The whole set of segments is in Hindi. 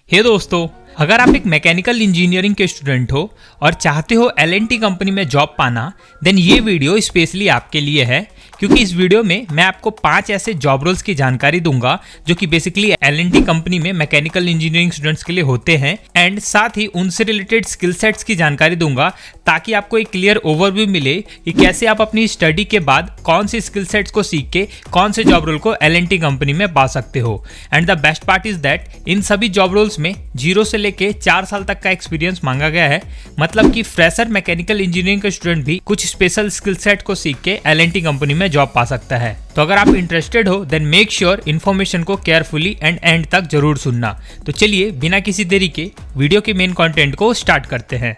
हे दोस्तों, अगर आप एक मैकेनिकल इंजीनियरिंग के स्टूडेंट हो और चाहते हो L&T कंपनी में जॉब पाना, देन ये वीडियो स्पेशली आपके लिए है, क्योंकि इस वीडियो में मैं आपको 5 ऐसे जॉब रोल्स की जानकारी दूंगा जो कि बेसिकली L&T कंपनी में मैकेनिकल इंजीनियरिंग स्टूडेंट्स के लिए होते हैं, एंड साथ ही उनसे रिलेटेड स्किल सेट्स की जानकारी दूंगा ताकि आपको एक क्लियर ओवरव्यू मिले कि कैसे आप अपनी स्टडी के बाद कौन सी स्किल सेट्स को सीख के कौन से जॉब रोल को L&T कंपनी में पा सकते हो। And the best part is that in सभी जॉब रोल्स में 0 से लेके 4 साल तक का एक्सपीरियंस मांगा गया है, मतलब कि फ्रेशर मैकेनिकल इंजीनियरिंग का स्टूडेंट भी कुछ स्पेशल स्किल सेट को सीख के L&T कंपनी में जॉब पा सकता है। तो अगर आप इंटरेस्टेड हो देन मेक श्योर इन्फॉर्मेशन को केयरफुली एंड तक जरूर सुनना। तो चलिए बिना किसी देरी के वीडियो के मेन कंटेंट को स्टार्ट करते हैं।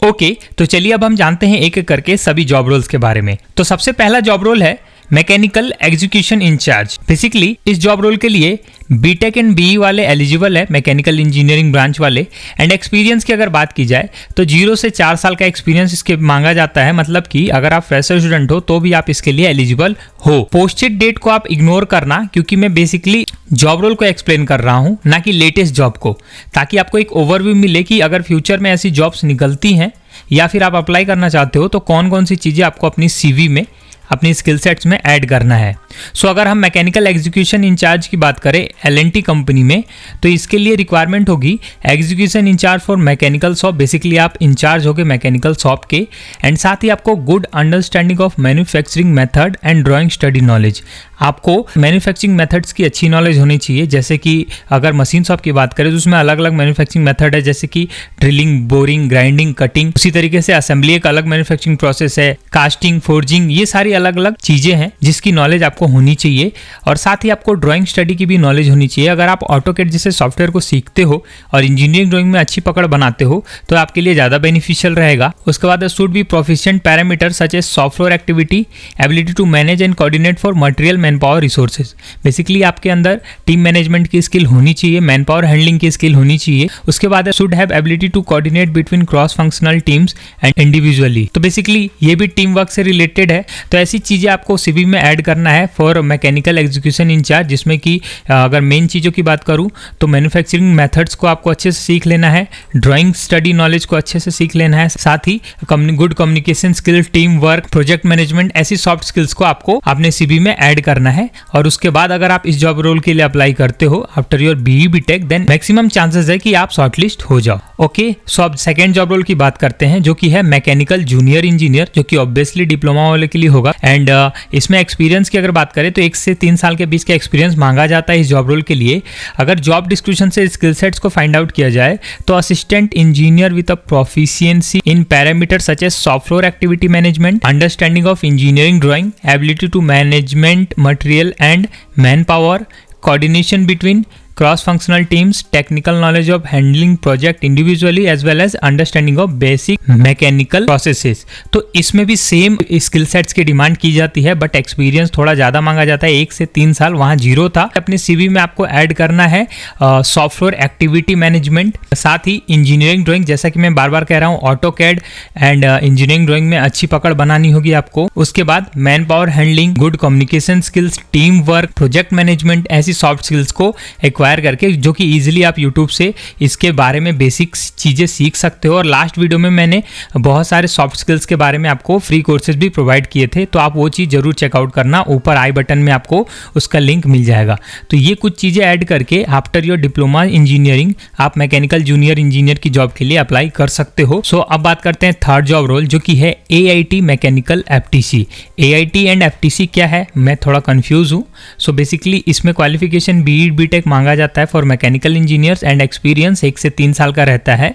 ओके, तो चलिए अब हम जानते हैं एक एक करके सभी जॉब रोल्स के बारे में। तो सबसे पहला जॉब रोल है मैकेनिकल एग्जीक्यूशन इंचार्ज। बेसिकली इस जॉब रोल के लिए बीटेक एंड बीई वाले एलिजिबल है, मैकेनिकल इंजीनियरिंग ब्रांच वाले। एंड एक्सपीरियंस की अगर बात की जाए तो 0 से 4 साल का एक्सपीरियंस इसके मांगा जाता है, मतलब कि अगर आप फ्रेशर स्टूडेंट हो तो भी आप इसके लिए एलिजिबल हो। पोस्टेड डेट को आप इग्नोर करना, क्योंकि मैं बेसिकली जॉब रोल को एक्सप्लेन कर रहा हूं, ना कि लेटेस्ट जॉब को, ताकि आपको एक ओवरव्यू मिले कि अगर फ्यूचर में ऐसी जॉब्स निकलती हैं या फिर आप अप्लाई करना चाहते हो तो कौन कौन सी चीज़ें आपको अपनी सीवी में अपनी स्किल सेट्स में ऐड करना है। सो अगर हम मैकेनिकल एग्जीक्यूशन इंचार्ज की बात करें L&T कंपनी में, तो इसके लिए रिक्वायरमेंट होगी execution incharge for mechanical shop. Basically आप इंचार्ज होगे मैकेनिकल शॉप के, एंड साथ ही आपको good understanding of manufacturing method and drawing study knowledge. आपको मैन्युफैक्चरिंग मेथड्स की अच्छी नॉलेज होनी चाहिए, जैसे कि अगर मशीन शॉप की बात करें तो उसमें अलग अलग मैन्युफैक्चरिंग मेथड है, जैसे कि ड्रिलिंग, बोरिंग, ग्राइंडिंग, कटिंग। उसी तरीके से असेंबली एक अलग मैन्युफैक्चरिंग प्रोसेस है, कास्टिंग, फोर्जिंग, ये सारी अलग अलग चीजें हैं जिसकी नॉलेज आपको होनी चाहिए। और साथ ही आपको ड्राइंग स्टडी की भी नॉलेज होनी चाहिए। अगर आप ऑटोकैड जैसे सॉफ्टवेयर को सीखते हो और इंजीनियरिंग ड्राइंग में अच्छी पकड़ बनाते हो तो आपके लिए ज्यादा बेनिफिशियल रहेगा। उसके बाद should be proficient parameter such as soft floor activity, ability to manage and coordinate for material, manpower, resources. Basically आपके अंदर टीम मैनेजमेंट की स्किल होनी चाहिए, मैन पावर हैंडलिंग की स्किल होनी चाहिए। उसके बाद should have ability to coordinate between cross functional teams and individually. तो बेसिकली ये भी टीम वर्क से रिलेटेड है। तो ऐसी चीजें आपको सीवी में ऐड करना है फॉर मैकेनिकल एग्जीक्यूशन इंचार्ज, जिसमें कि अगर मेन चीज़ों की बात करूं तो मैन्युफैक्चरिंग मेथड्स को आपको अच्छे से सीख लेना है, ड्राइंग स्टडी नॉलेज को अच्छे से सीख लेना है, साथ ही good communication skill, team work, project management, ऐसी सॉफ्ट स्किल्स को आपको अपने सीवी में ऐड करना है। और उसके बाद अगर आप इस जॉब रोल के लिए अप्लाई करते हो after your BE BTech, then maximum chances है कि आप शॉर्टलिस्ट हो जाओ। ओके, सो अब सेकेंड जॉब रोल की बात करते हैं, जो कि है मैकेनिकल जूनियर इंजीनियर, जो कि ऑब्वियसली डिप्लोमा वाले के लिए होगा। एंड इसमें एक्सपीरियंस की अगर बात करें तो 1 से 3 साल के बीच का एक्सपीरियंस मांगा जाता है इस जॉब रोल के लिए। अगर जॉब डिस्क्रिप्शन से स्किल सेट्स को फाइंड आउट किया जाए तो assistant engineer with a proficiency in parameter such as soft floor activity management, understanding of engineering drawing, ability to management material and manpower, coordination between cross functional teams, technical knowledge of handling project individually as well as understanding of basic mechanical processes. तो इसमें भी सेम स्किल सेट्स की डिमांड की जाती है, बट एक्सपीरियंस थोड़ा ज्यादा मांगा जाता है, 1 से 3 साल, वहां 0 था। अपने सीवी में आपको ऐड करना है सॉफ्ट फ्लोर एक्टिविटी मैनेजमेंट, साथ ही इंजीनियरिंग ड्राइंग, जैसा कि मैं बार बार कह रहा हूँ, ऑटोकैड एंड इंजीनियरिंग ड्राइंग में अच्छी पकड़ बनानी होगी आपको। उसके बाद man power handling, good communication skills, team work, project management, ऐसी सॉफ्ट स्किल्स को एक्वायर करके, जो कि इजीली आप YouTube से इसके बारे में बेसिक चीजें सीख सकते हो। और लास्ट वीडियो में मैंने बहुत सारे सॉफ्ट स्किल्स के बारे में आपको फ्री कोर्सेज भी प्रोवाइड किए थे, तो आप वो चीज जरूर चेकआउट करना, ऊपर आई बटन में आपको उसका लिंक मिल जाएगा। तो ये कुछ चीजें ऐड करके आफ्टर योर डिप्लोमा इंजीनियरिंग आप मैकेनिकल जूनियर इंजीनियर की जॉब के लिए अप्लाई कर सकते हो। सो अब बात करते हैं थर्ड जॉब रोल, जो कि है AIT mechanical FTC। AIT and FTC क्या है, मैं थोड़ा कंफ्यूज हूँ। सो बेसिकली इसमें क्वालिफिकेशन बीई बीटेक मांगा जाता है for mechanical engineers and experience 1 से 3 साल का रहता है।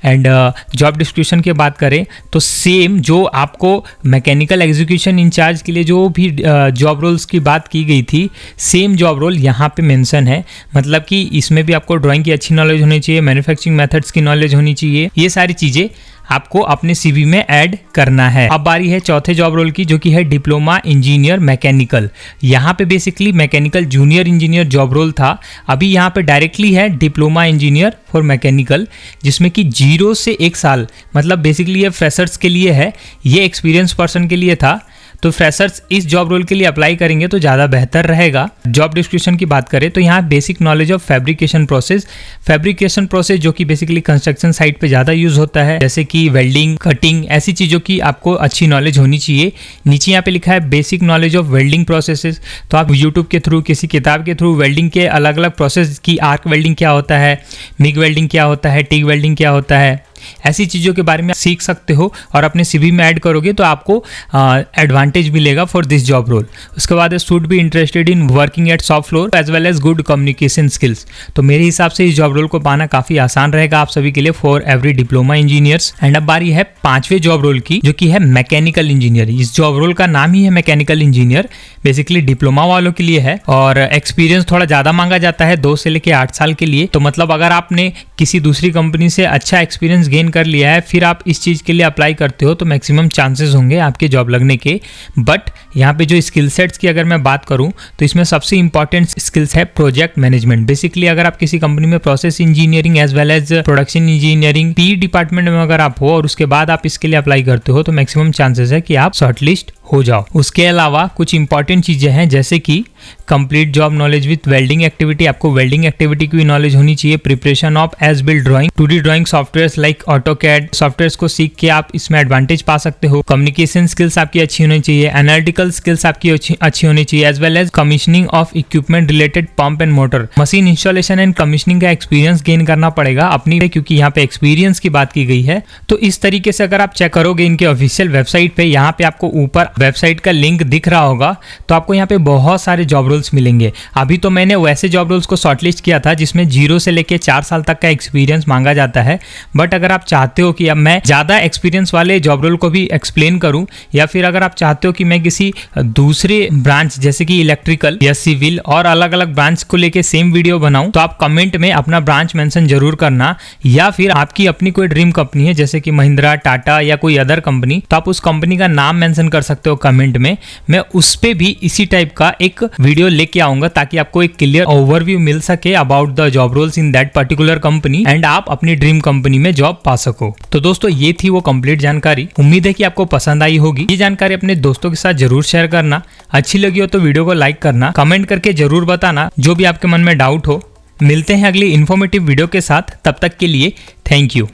एंड जॉब डिस्क्रिप्शन की बात करें तो सेम जो आपको मैकेनिकल एग्जीक्यूशन इंचार्ज के लिए जो भी जॉब रोल्स की बात की गई थी, सेम जॉब रोल यहाँ पे मेंशन है। मतलब कि इसमें भी आपको ड्राइंग की अच्छी नॉलेज होनी चाहिए, मैन्युफैक्चरिंग मेथड्स की नॉलेज होनी चाहिए, ये सारी चीज़ें आपको अपने सीवी में ऐड करना है। अब बारी है चौथे जॉब रोल की, जो कि है डिप्लोमा इंजीनियर मैकेनिकल। यहाँ पे basically mechanical junior engineer job role था, अभी यहाँ पे डायरेक्टली है डिप्लोमा इंजीनियर फॉर मैकेनिकल, जिसमें कि 0 से 1 साल, मतलब बेसिकली ये फ्रेशर्स के लिए है, ये एक्सपीरियंस पर्सन के लिए था। तो फ्रेशर्स इस जॉब रोल के लिए अप्लाई करेंगे तो ज़्यादा बेहतर रहेगा। जॉब डिस्क्रिप्शन की बात करें तो यहाँ basic knowledge of fabrication process जो कि बेसिकली कंस्ट्रक्शन साइट पे ज़्यादा यूज़ होता है, जैसे कि वेल्डिंग, कटिंग, ऐसी चीज़ों की आपको अच्छी नॉलेज होनी चाहिए। नीचे यहाँ पे लिखा है basic knowledge of welding processes, तो आप यूट्यूब के थ्रू, किसी किताब के थ्रू वेल्डिंग के अलग अलग प्रोसेस की, आर्क वेल्डिंग क्या होता है, मिग वेल्डिंग क्या होता है, टिग वेल्डिंग क्या होता है, ऐसी चीज़ों के बारे में सीख सकते हो और अपने सीवी में ऐड करोगे तो आपको एडवांटेज मिलेगा फॉर दिस जॉब रोल। उसके बाद should be interested in working at shop floor as well as good communication skills. तो मेरे हिसाब से इस जॉब रोल को पाना काफ़ी आसान रहेगा आप सभी के लिए for every diploma engineers. And अब बारी है 5वें जॉब रोल की, जो कि है मैकेनिकल इंजीनियर। इस जॉब रोल का नाम ही है मैकेनिकल इंजीनियर, बेसिकली डिप्लोमा वालों के लिए है और एक्सपीरियंस थोड़ा ज़्यादा मांगा जाता है, 2 से लेकर 8 साल के लिए। तो मतलब अगर आपने किसी दूसरी कंपनी से अच्छा एक्सपीरियंस गेन कर लिया है, फिर आप इस चीज़ के लिए अप्लाई करते हो, तो मैक्सिमम चांसेस होंगे आपके जॉब लगने के। बट यहाँ पे जो स्किल सेट्स की अगर मैं बात करूँ तो इसमें सबसे इंपॉर्टेंट स्किल्स है प्रोजेक्ट मैनेजमेंट। बेसिकली अगर आप किसी कंपनी में process engineering as well as production engineering P department में अगर आप हो और उसके बाद आप इसके लिए अप्लाई करते हो, तो मैक्सिमम चांसेस है कि आप शॉर्टलिस्ट हो जाओ। उसके अलावा कुछ इंपॉर्टेंट चीजें हैं, जैसे कि complete job knowledge with welding activity, आपको वेल्डिंग एक्टिविटी की नॉलेज होनी चाहिए। Preparation of as build drawing, 2D drawing softwares like AutoCAD softwares को सीख के आप इसमें एडवांटेज पा सकते हो। कम्युनिकेशन स्किल्स आपकी अच्छी होनी चाहिए, एनालिटिकल स्किल्स आपकी अच्छी होनी चाहिए, as well as commissioning of equipment related pump and motor, machine installation and commissioning का एक्सपीरियंस गेन करना पड़ेगा अपनी, क्योंकि यहाँ पे एक्सपीरियंस की बात की गई है। तो इस तरीके से अगर आप चेक करोगे इनके ऑफिशियल वेबसाइट पे, यहाँ पे आपको ऊपर वेबसाइट का लिंक दिख रहा होगा, तो आपको यहाँ पे बहुत सारे जॉब रोल्स मिलेंगे। अभी तो मैंने वैसे जॉब रोल्स को शॉर्टलिस्ट किया था जिसमें 0 से लेके 4 साल तक का एक्सपीरियंस मांगा जाता है। बट अगर आप चाहते हो कि अब मैं ज़्यादा एक्सपीरियंस वाले जॉब रोल को भी एक्सप्लेन करूं, या फिर अगर आप चाहते हो कि मैं किसी दूसरे ब्रांच जैसे कि इलेक्ट्रिकल या सिविल और अलग अलग ब्रांच को लेके सेम वीडियो बनाऊं, तो आप कमेंट में अपना ब्रांच मेंशन जरूर करना। या फिर आपकी अपनी कोई ड्रीम कंपनी है जैसे कि महिंद्रा, टाटा या कोई अदर कंपनी, तो आप उस कंपनी का नाम मेंशन कर सकते हो कमेंट में। मैं उस पे भी इसी टाइप का एक वीडियो लेके आऊंगा ताकि आपको एक क्लियर ओवरव्यू मिल सके about the job roles in that particular company एंड आप अपनी ड्रीम कंपनी में जॉब पा सको। तो दोस्तों ये थी वो कंप्लीट जानकारी, उम्मीद है कि आपको पसंद आई होगी। ये जानकारी अपने दोस्तों के साथ जरूर शेयर करना, अच्छी लगी हो तो वीडियो को लाइक करना, कमेंट करके जरूर बताना जो भी आपके मन में डाउट हो। मिलते हैं अगली इन्फॉर्मेटिव वीडियो के साथ, तब तक के लिए थैंक यू।